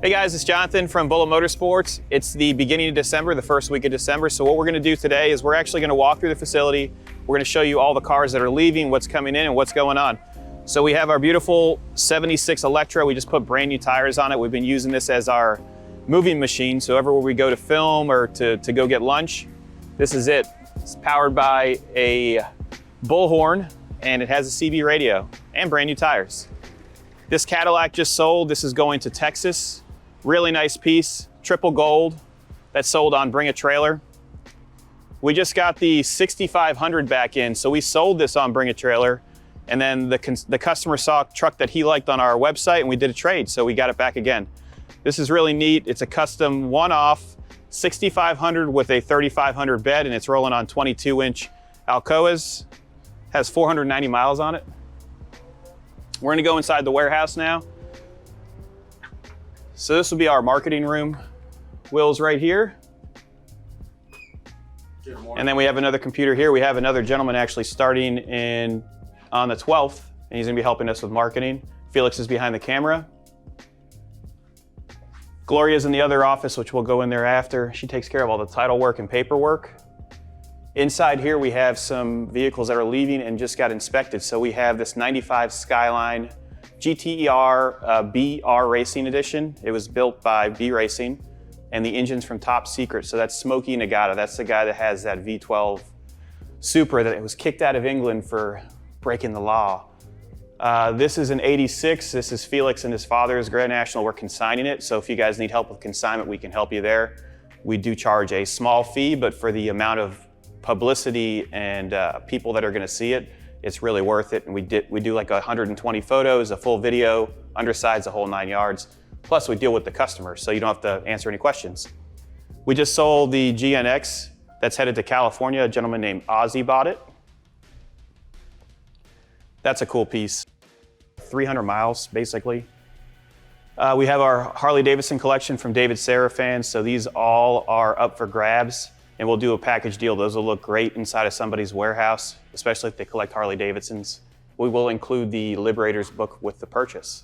Hey guys, it's Jonathan from Bullet Motorsports. It's the beginning of December, the first week of December. So what we're gonna do today is we're actually gonna walk through the facility. We're gonna show you all the cars that are leaving, what's coming in and what's going on. So we have our beautiful 76 Electra. We just put brand new tires on it. We've been using this as our moving machine. So everywhere we go to film or to go get lunch, this is it. It's powered by a bullhorn and it has a CB radio and brand new tires. This Cadillac just sold. This is going to Texas. Really nice piece, triple gold, that sold on Bring a Trailer. We just got the 6500 back in, so we sold this on Bring a Trailer, and then the customer saw a truck that he liked on our website and we did a trade, so we got it back again. This is really neat. It's a custom one-off 6500 with a 3500 bed, and it's rolling on 22-inch Alcoas. Has 490 miles on it. We're gonna go inside the warehouse now. So this will be our marketing room. Will's right here. And then we have another computer here. We have another gentleman actually starting on the 12th, and he's gonna be helping us with marketing. Felix is behind the camera. Gloria's in the other office, which we'll go in there after. She takes care of all the title work and paperwork. Inside here, we have some vehicles that are leaving and just got inspected. So we have this 95 Skyline GTER BR Racing Edition. It was built by B Racing, and the engine's from Top Secret. So that's Smokey Nagata. That's the guy that has that V12 Supra that was kicked out of England for breaking the law. This is an 86. This is Felix and his father's Grand National. We're consigning it. So if you guys need help with consignment, we can help you there. We do charge a small fee, but for the amount of publicity and people that are gonna see it, it's really worth it. And we do like 120 photos, a full video, undersides, the whole 9 yards. Plus we deal with the customer, so you don't have to answer any questions. We just sold the GNX that's headed to California. A gentleman named Ozzy bought it. That's a cool piece. 300 miles, basically. We have our Harley Davidson collection from David Serra fans, so these all are up for grabs. And we'll do a package deal. Those will look great inside of somebody's warehouse, especially if they collect Harley Davidsons. We will include the Liberator's book with the purchase.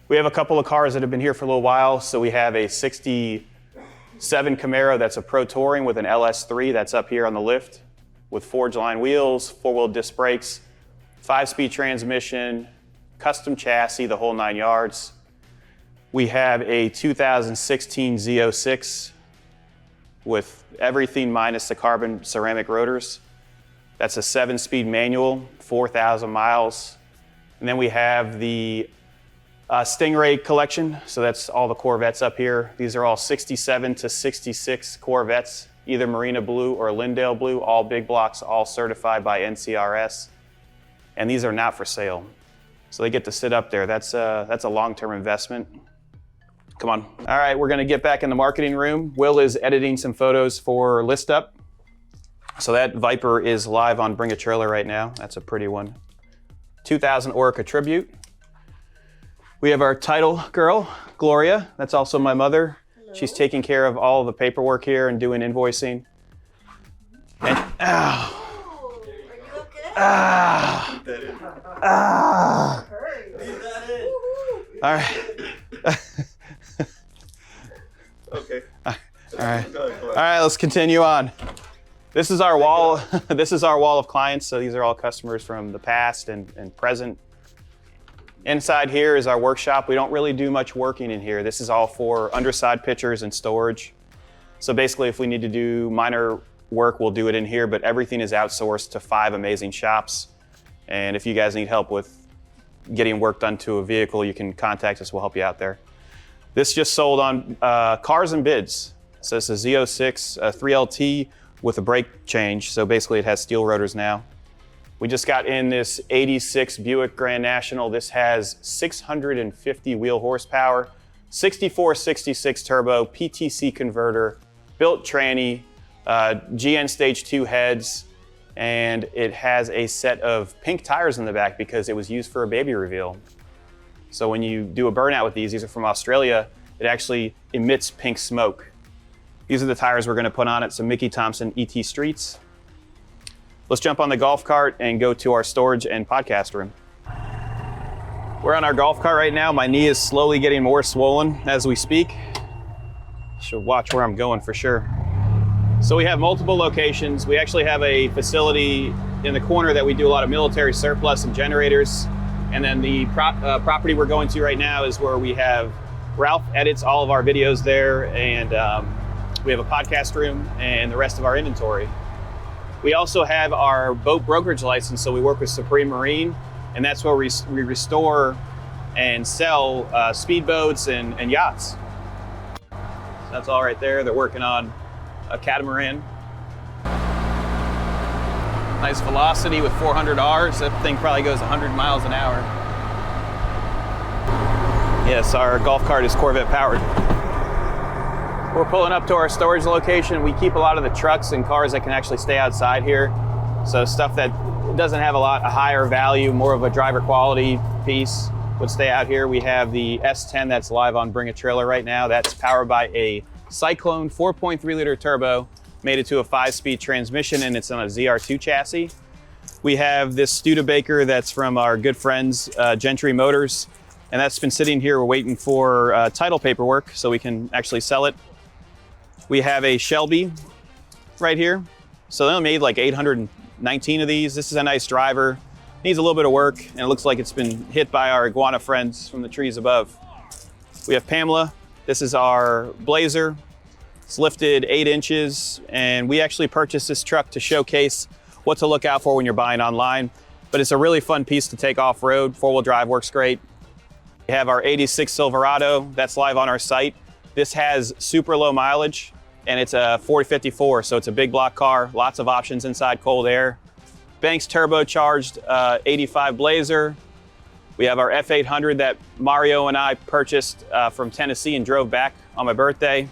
We have a couple of cars that have been here for a little while. So we have a 67 Camaro that's a Pro Touring with an LS3 that's up here on the lift with forged line wheels, four-wheel disc brakes, 5-speed transmission, custom chassis, the whole 9 yards. We have a 2016 Z06 with everything minus the carbon ceramic rotors. That's a 7-speed manual, 4,000 miles. And then we have the Stingray collection. So that's all the Corvettes up here. These are all 67 to 66 Corvettes, either Marina Blue or Lindale Blue, all big blocks, all certified by NCRS. And these are not for sale. So they get to sit up there. That's a long-term investment. Come on. All right, we're gonna get back in the marketing room. Will is editing some photos for List Up. So that Viper is live on Bring a Trailer right now. That's a pretty one. 2000 Orica Tribute. We have our title girl, Gloria. That's also my mother. Hello. She's taking care of all the paperwork here and doing invoicing. And, Are you okay? All right. Okay. All right, let's continue on. This is our wall. This is our wall of clients. So these are all customers from the past and present. Inside here is our workshop. We don't really do much working in here. This is all for underside pictures and storage. So basically, if we need to do minor work, we'll do it in here, but everything is outsourced to 5 amazing shops. And if you guys need help with getting work done to a vehicle, you can contact us. We'll help you out there. This just sold on Cars and Bids. So it's a Z06 3LT with a brake change. So basically it has steel rotors now. We just got in this 86 Buick Grand National. This has 650 wheel horsepower, 6466 turbo, PTC converter, built tranny, GN Stage 2 heads, and it has a set of pink tires in the back because it was used for a baby reveal. So when you do a burnout with these are from Australia, it actually emits pink smoke. These are the tires we're gonna put on it, some Mickey Thompson ET Streets. Let's jump on the golf cart and go to our storage and podcast room. We're on our golf cart right now. My knee is slowly getting more swollen as we speak. Should watch where I'm going for sure. So we have multiple locations. We actually have a facility in the corner that we do a lot of military surplus and generators. And then the property we're going to right now is where we have Ralph edits all of our videos there, and we have a podcast room and the rest of our inventory. We also have our boat brokerage license, so we work with Supreme Marine, and that's where we restore and sell speedboats and yachts. So that's all right there. They're working on a catamaran. Nice velocity with 400 Rs. That thing probably goes 100 miles an hour. Yes, our golf cart is Corvette powered. We're pulling up to our storage location. We keep a lot of the trucks and cars that can actually stay outside here. So stuff that doesn't have a higher value, more of a driver quality piece would stay out here. We have the S10 that's live on Bring a Trailer right now. That's powered by a Cyclone 4.3 liter turbo, made it to a 5-speed transmission, and it's on a ZR2 chassis. We have this Studebaker that's from our good friends, Gentry Motors, and that's been sitting here. We're waiting for title paperwork so we can actually sell it. We have a Shelby right here. So they only made like 819 of these. This is a nice driver. Needs a little bit of work, and it looks like it's been hit by our iguana friends from the trees above. We have Pamela. This is our Blazer. It's lifted 8 inches, and we actually purchased this truck to showcase what to look out for when you're buying online. But it's a really fun piece to take off-road. 4-wheel drive works great. We have our 86 Silverado. That's live on our site. This has super low mileage, and it's a 4054, so it's a big block car. Lots of options inside, cold air. Banks turbocharged 85 Blazer. We have our F800 that Mario and I purchased from Tennessee and drove back on my birthday.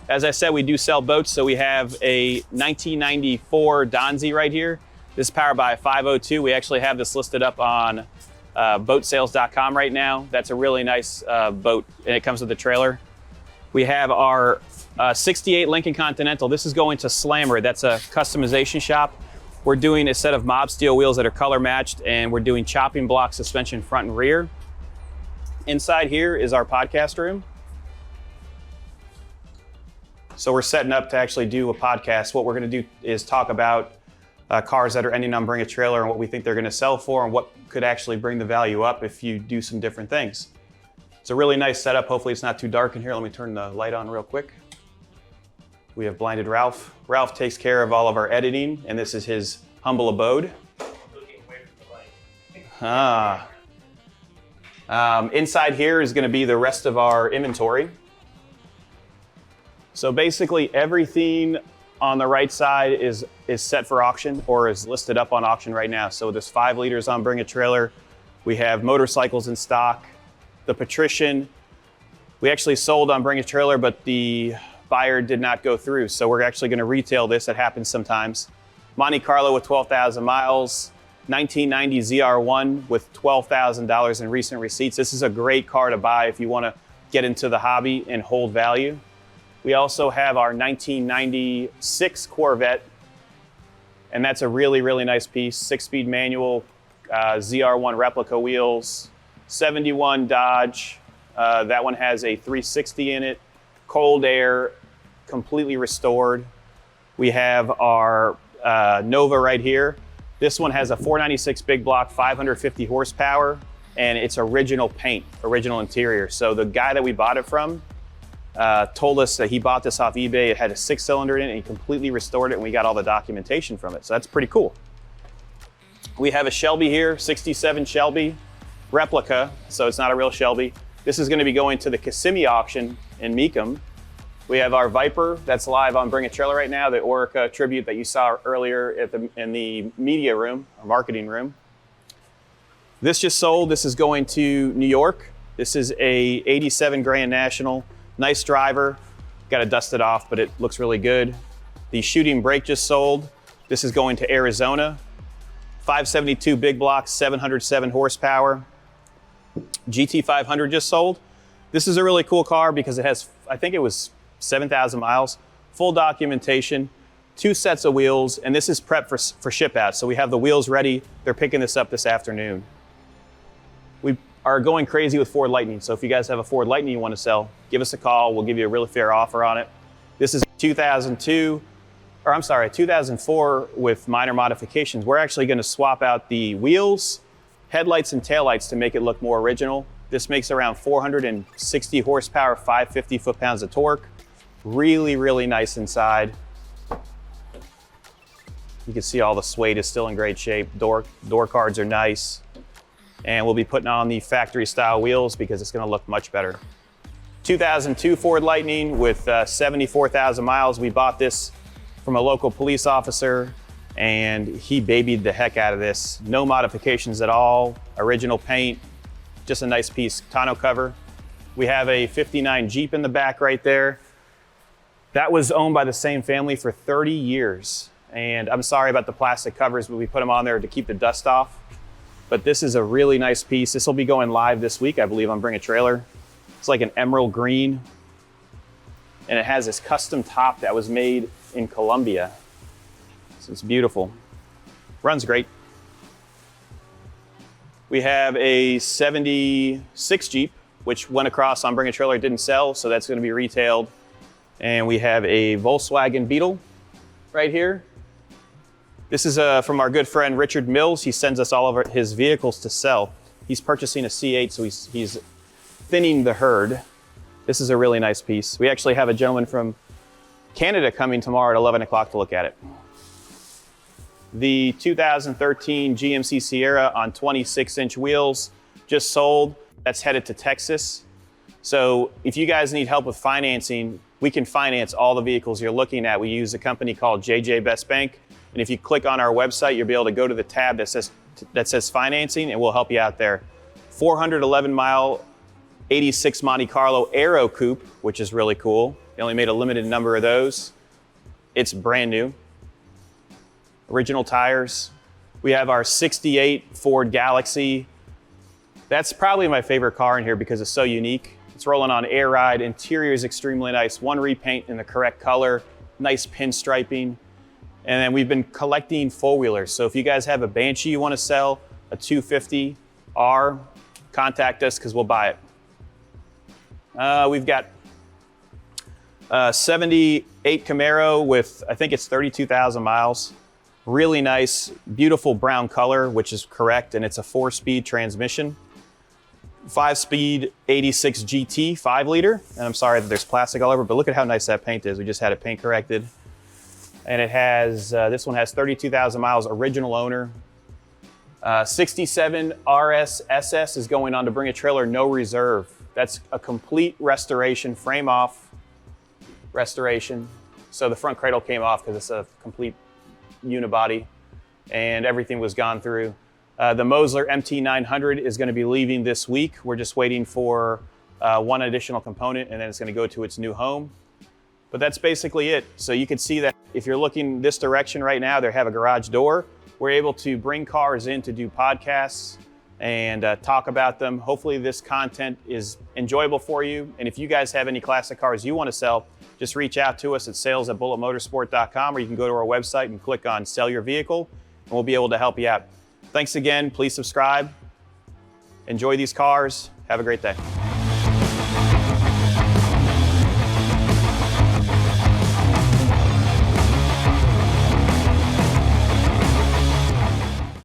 As I said, we do sell boats, so we have a 1994 Donzi right here. This is powered by a 502. We actually have this listed up on boatsales.com right now. That's a really nice boat, and it comes with a trailer. We have our 68 Lincoln Continental. This is going to Slammer. That's a customization shop. We're doing a set of mob steel wheels that are color matched, and we're doing chopping block suspension front and rear. Inside here is our podcast room. So we're setting up to actually do a podcast. What we're gonna do is talk about cars that are ending on Bring a Trailer and what we think they're gonna sell for and what could actually bring the value up if you do some different things. It's a really nice setup. Hopefully it's not too dark in here. Let me turn the light on real quick. We have Blinded Ralph. Ralph takes care of all of our editing, and this is his humble abode. Inside here is gonna be the rest of our inventory. So basically everything on the right side is set for auction or is listed up on auction right now. So this 5 liters on Bring a Trailer. We have motorcycles in stock. The Patrician, we actually sold on Bring a Trailer, but the buyer did not go through. So we're actually gonna retail this. That happens sometimes. Monte Carlo with 12,000 miles. 1990 ZR1 with $12,000 in recent receipts. This is a great car to buy if you wanna get into the hobby and hold value. We also have our 1996 Corvette, and that's a really, really nice piece. 6-speed manual, ZR1 replica wheels, 71 Dodge. That one has a 360 in it, cold air, completely restored. We have our Nova right here. This one has a 496 big block, 550 horsepower, and it's original paint, original interior. So the guy that we bought it from told us that he bought this off eBay. It had a 6-cylinder in it, and he completely restored it, and we got all the documentation from it. So that's pretty cool. We have a Shelby here, 67 Shelby replica, so it's not a real Shelby. This is gonna be going to the Kissimmee auction in Meekum. We have our Viper that's live on Bring a Trailer right now, the Orica tribute that you saw earlier in the media room, or marketing room. This just sold. This is going to New York. This is a 87 Grand National. Nice driver. Got to dust it off, but it looks really good. The Shooting Brake just sold. This is going to Arizona. 572 big block, 707 horsepower. GT500 just sold. This is a really cool car because it has, I think it was 7,000 miles, full documentation, 2 sets of wheels, and this is prep for ship out. So we have the wheels ready. They're picking this up this afternoon. We are going crazy with Ford Lightning. So if you guys have a Ford Lightning you want to sell, give us a call. We'll give you a really fair offer on it. This is 2004 with minor modifications. We're actually going to swap out the wheels, headlights, and taillights to make it look more original. This makes around 460 horsepower, 550 foot-pounds of torque. Really, really nice inside. You can see all the suede is still in great shape. Door cards are nice. And we'll be putting on the factory style wheels because it's gonna look much better. 2002 Ford Lightning with 74,000 miles. We bought this from a local police officer and he babied the heck out of this. No modifications at all, original paint, just a nice piece, tonneau cover. We have a 59 Jeep in the back right there. That was owned by the same family for 30 years. And I'm sorry about the plastic covers, but we put them on there to keep the dust off. But this is a really nice piece. This will be going live this week, I believe, on Bring a Trailer. It's like an emerald green. And it has this custom top that was made in Colombia. So it's beautiful. Runs great. We have a 76 Jeep, which went across on Bring a Trailer, didn't sell, so that's gonna be retailed. And we have a Volkswagen Beetle right here. This is from our good friend Richard Mills. He sends us all of his vehicles to sell. He's purchasing a C8, so he's thinning the herd. This is a really nice piece. We actually have a gentleman from Canada coming tomorrow at 11 o'clock to look at it. The 2013 GMC Sierra on 26-inch wheels just sold. That's headed to Texas. So if you guys need help with financing, we can finance all the vehicles you're looking at. We use a company called JJ Best Bank. And if you click on our website, you'll be able to go to the tab that says financing, and we'll help you out there. 411 mile, 86 Monte Carlo Aero Coupe, which is really cool. They only made a limited number of those. It's brand new. Original tires. We have our 68 Ford Galaxy. That's probably my favorite car in here because it's so unique. It's rolling on air ride. Interior is extremely nice. One repaint in the correct color. Nice pinstriping. And then we've been collecting four-wheelers. So if you guys have a Banshee you want to sell, a 250R, contact us because we'll buy it. We've got a 78 Camaro with, I think it's 32,000 miles. Really nice, beautiful brown color, which is correct, and it's a 4-speed transmission. 5-speed 86 GT, 5-liter. And I'm sorry that there's plastic all over, but look at how nice that paint is. We just had it paint corrected. And it has, this one has 32,000 miles, original owner. 67 RS SS is going on to Bring a Trailer, no reserve. That's a complete restoration, frame off restoration. So the front cradle came off because it's a complete unibody and everything was gone through. The Mosler MT900 is going to be leaving this week. We're just waiting for one additional component and then it's going to go to its new home. But that's basically it. So you can see that if you're looking this direction right now, they have a garage door. We're able to bring cars in to do podcasts and talk about them. Hopefully this content is enjoyable for you. And if you guys have any classic cars you want to sell, just reach out to us at sales@bulletmotorsport.com, or you can go to our website and click on Sell Your Vehicle, and we'll be able to help you out. Thanks again. Please subscribe. Enjoy these cars. Have a great day.